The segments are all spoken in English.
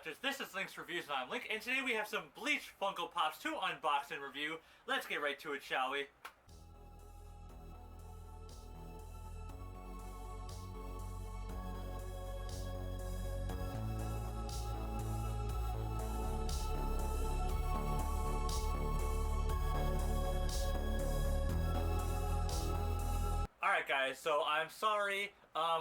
collectors, this is Link's Reviews and I'm Link, and today we have some Bleach Funko Pops to unbox and review. Let's get right to it, shall we? Alright guys, so I'm sorry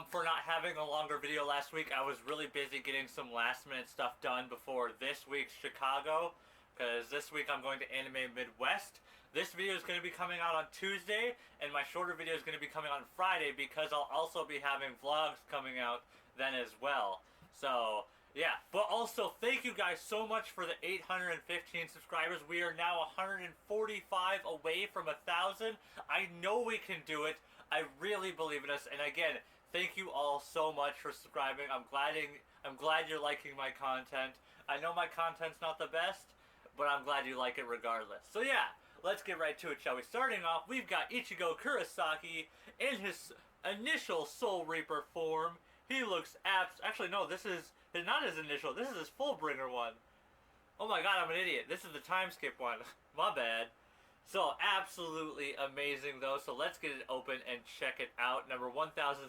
for not having a longer video last week. I was really busy getting some last minute stuff done before this week's Chicago, because this week I'm going to Anime Midwest. This video is going to be coming out on Tuesday, and my shorter video is going to be coming on Friday because I'll also be having vlogs coming out then as well. So yeah, but also thank you guys so much for the 815 subscribers. We are now 145 away from 1,000. I know we can do it. I really believe in us, and again, thank you all so much for subscribing. I'm glad you're liking my content. I know my content's not the best, but I'm glad you like it regardless. So yeah, let's get right to it, shall we? Starting off, we've got Ichigo Kurosaki in his initial Soul Reaper form. He looks actually no, this is not his initial. This is his Fullbringer one. Oh my god, I'm an idiot. This is the time skip one. My bad. So, absolutely amazing though, so let's get it open and check it out. Number 1610.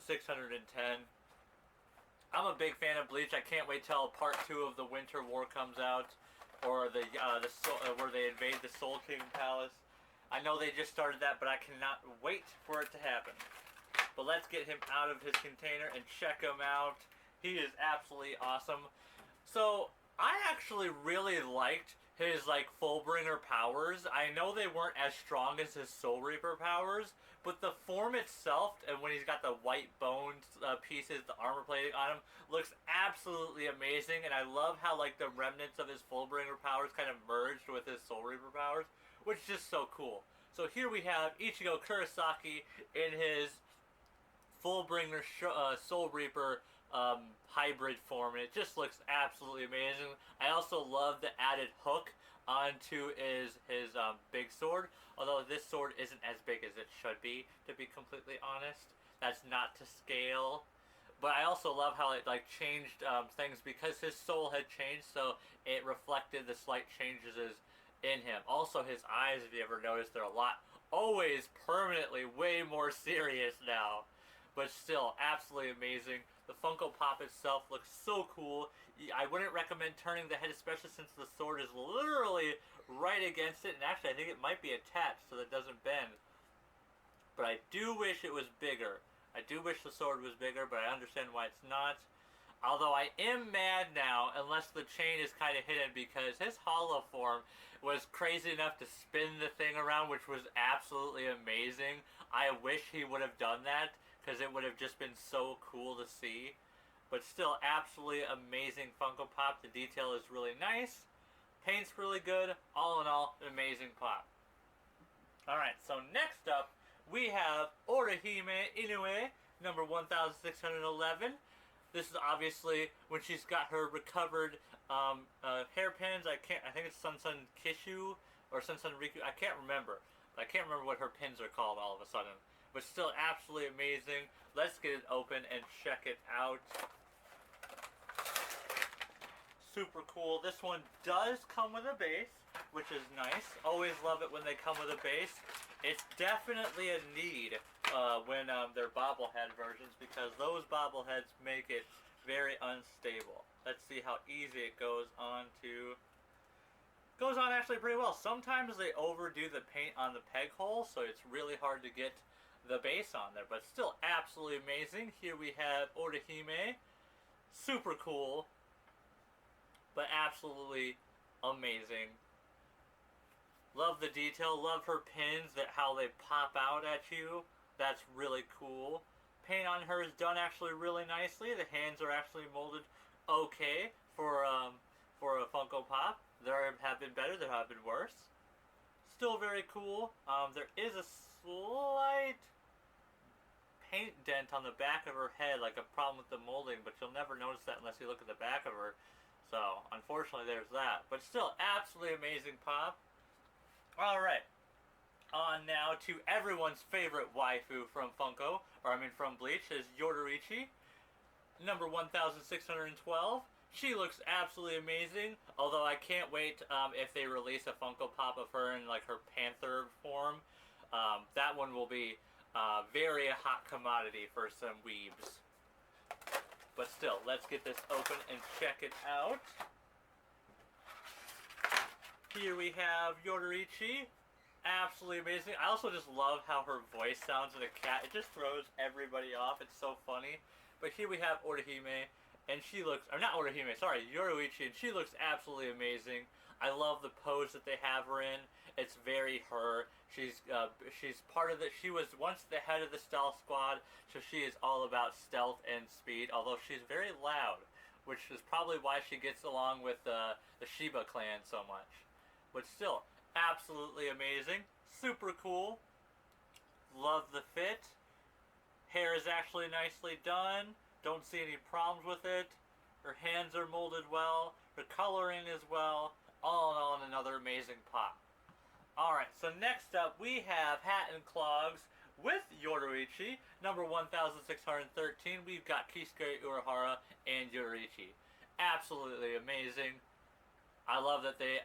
I'm a big fan of Bleach. I can't wait till part 2 of the Winter War comes out, or where they invade the Soul King Palace. I know they just started that, but I cannot wait for it to happen. But let's get him out of his container and check him out. He is absolutely awesome. So, I actually really liked his Fullbringer powers. I know they weren't as strong as his Soul Reaper powers, but the form itself, and when he's got the white bone pieces, the armor plating on him, looks absolutely amazing. And I love how the remnants of his Fullbringer powers kind of merged with his Soul Reaper powers, which is just so cool. So here we have Ichigo Kurosaki in his Fullbringer Soul Reaper hybrid form, and it just looks absolutely amazing. I also love the added hook onto his big sword, although this sword isn't as big as it should be, to be completely honest. That's not to scale. But I also love how it changed things because his soul had changed, so it reflected the slight changes in him. Also his eyes, if you ever noticed, they're always permanently way more serious now. But still, absolutely amazing. The Funko Pop itself looks so cool. I wouldn't recommend turning the head, especially since the sword is literally right against it. And actually, I think it might be attached so that it doesn't bend. But I do wish it was bigger. I do wish the sword was bigger, but I understand why it's not. Although I am mad now, unless the chain is kind of hidden, because his hollow form was crazy enough to spin the thing around, which was absolutely amazing. I wish he would have done that, because it would have just been so cool to see. But still, absolutely amazing Funko Pop. The detail is really nice. Paint's really good. All in all, an amazing pop. Alright, so next up, we have Orihime Inoue, number 1611. This is obviously when she's got her recovered hairpins. I think it's Sunsun Kishu or Sunsun Riku. I can't remember. I can't remember what her pins are called all of a sudden. But still absolutely amazing. Let's get it open and check it out. Super cool. This one does come with a base, which is nice. Always love it when they come with a base. It's definitely a need when they're bobblehead versions, because those bobbleheads make it very unstable. Let's see how easy it goes on actually pretty well. Sometimes they overdo the paint on the peg hole, so it's really hard to get the base on there, but still absolutely amazing. Here we have Orihime. Super cool, but absolutely amazing. Love the detail, love her pins, how they pop out at you. That's really cool. Paint on her is done actually really nicely. The hands are actually molded okay for a Funko Pop. There have been better, there have been worse. Still very cool. There is a slight paint dent on the back of her head, like a problem with the molding, but you'll never notice that unless you look at the back of her. So, unfortunately, there's that. But still, absolutely amazing pop. Alright. On now to everyone's favorite waifu from Funko, from Bleach, is Yuichi, number 1612. She looks absolutely amazing, although I can't wait if they release a Funko Pop of her in like her Panther form. That one will be very hot commodity for some weebs. But still, let's get this open and check it out. Here we have Yoruichi. Absolutely amazing. I also just love how her voice sounds in a cat. It just throws everybody off. It's so funny. But here we have Orihime, and she looks, or not Orihime, sorry, Yoruichi, and she looks absolutely amazing. I love the pose that they have her in. It's very her. She's part of the, she was once the head of the stealth squad, so she is all about stealth and speed, although she's very loud, which is probably why she gets along with the Shiba clan so much. But still, absolutely amazing. Super cool. Love the fit. Hair is actually nicely done. Don't see any problems with it. Her hands are molded well. Her coloring as well. All in all, another amazing pop. Alright, so next up we have Hat and Clogs with Yoruichi, number 1613. We've got Kisuke Urahara and Yoruichi. Absolutely amazing. I love that they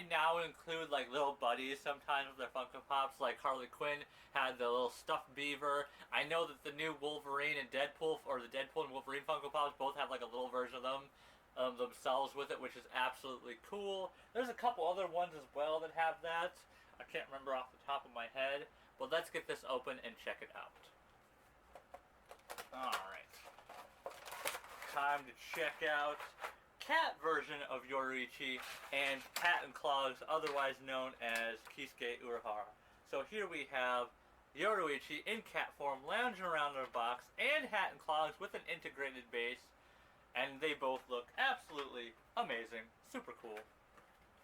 now include like little buddies sometimes with their Funko Pops. Like Harley Quinn had the little stuffed beaver. I know that the new Wolverine and Deadpool, or the Deadpool and Wolverine Funko Pops, both have like a little version of them themselves with it, which is absolutely cool. There's a couple other ones as well that have that. I can't remember off the top of my head, but let's get this open and check it out. Alright. Time to check out cat version of Yoruichi and Hat and Clogs, otherwise known as Kisuke Urahara. So here we have Yoruichi in cat form lounging around in a box, and Hat and Clogs with an integrated base, and they both look absolutely amazing. Super cool.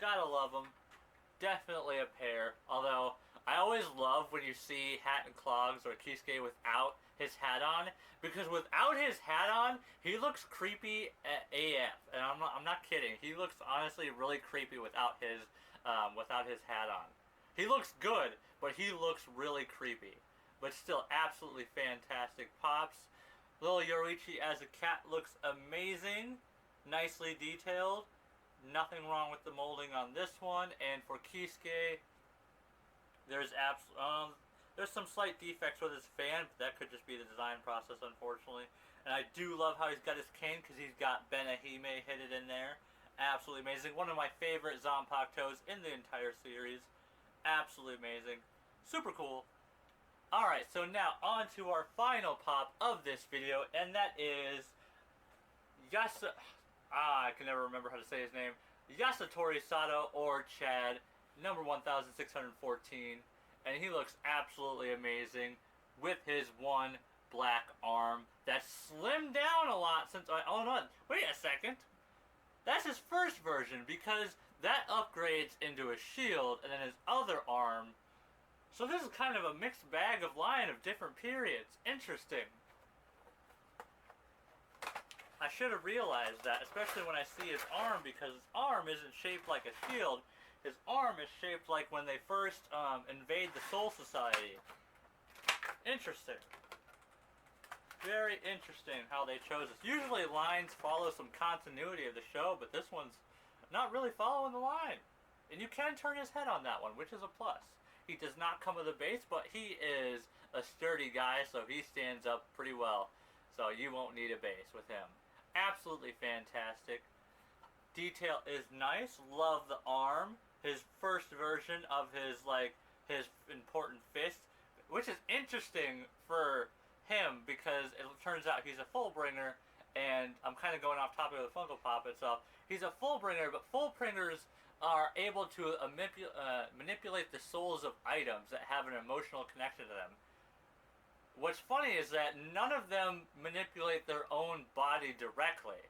Gotta love them. Definitely a pair, although I always love when you see Hat and Clogs or Kisuke without his hat on, because without his hat on, he looks creepy AF, and I'm not kidding. He looks honestly really creepy without his hat on. He looks good, but he looks really creepy. But still, absolutely fantastic pops. Little Yoruichi as a cat looks amazing, nicely detailed. Nothing wrong with the molding on this one, and for Kisuke, there's some slight defects with his fan, but that could just be the design process, unfortunately. And I do love how he's got his cane, because he's got Benahime hidden in there. Absolutely amazing. One of my favorite Zanpakutos in the entire series. Absolutely amazing. Super cool. Alright, so now on to our final pop of this video, and that is I can never remember how to say his name. Yasatori Sato, or Chad, number 1614. And he looks absolutely amazing with his one black arm that's slimmed down a lot since oh no, wait a second. That's his first version, because that upgrades into a shield, and then his other arm. So this is kind of a mixed bag of line of different periods. Interesting. I should have realized that, especially when I see his arm, because his arm isn't shaped like a shield. His arm is shaped like when they first invade the Soul Society. Interesting. Very interesting how they chose this. Usually lines follow some continuity of the show, but this one's not really following the line. And you can turn his head on that one, which is a plus. He does not come with a base, but he is a sturdy guy, so he stands up pretty well. So you won't need a base with him. Absolutely fantastic. Detail is nice. Love the arm. His first version of his important fist, which is interesting for him because it turns out he's a full bringer, and I'm kind of going off topic of the Funko Pop itself. He's a full bringer, but full bringers are able to manipulate the souls of items that have an emotional connection to them. What's funny is that none of them manipulate their own body directly,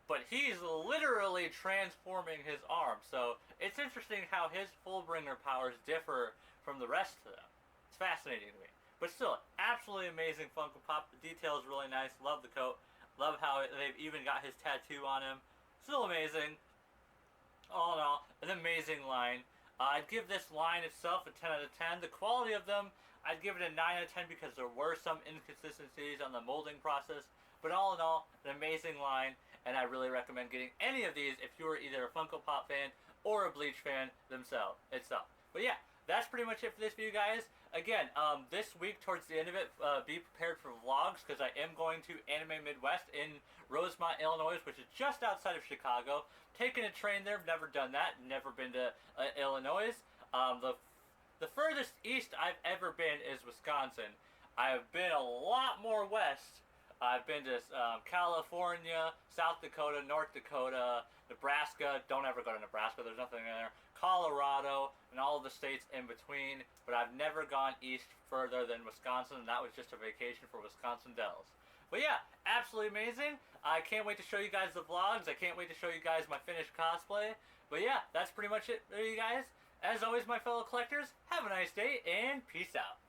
but he's literally transforming his arm. So it's interesting how his Fullbringer powers differ from the rest of them. It's fascinating to me. But still, absolutely amazing Funko Pop. The detail is really nice. Love the coat. Love how they've even got his tattoo on him. Still amazing. All in all, an amazing line. I'd give this line itself a 10 out of 10. The quality of them, I'd give it a 9 out of 10 because there were some inconsistencies on the molding process. But all in all, an amazing line. and I really recommend getting any of these if you are either a Funko Pop fan or a Bleach fan itself. But yeah, that's pretty much it for this video, guys. Again, this week towards the end of it, be prepared for vlogs because I am going to Anime Midwest in Rosemont, Illinois, which is just outside of Chicago. Taking a train there, never done that, never been to Illinois. The furthest east I've ever been is Wisconsin. I've been a lot more west. I've been to California, South Dakota, North Dakota, Nebraska. Don't ever go to Nebraska, there's nothing in there. Colorado, and all of the states in between. But I've never gone east further than Wisconsin, and that was just a vacation for Wisconsin Dells. But yeah, absolutely amazing. I can't wait to show you guys the vlogs. I can't wait to show you guys my finished cosplay. But yeah, that's pretty much it for you guys. As always, my fellow collectors, have a nice day, and peace out.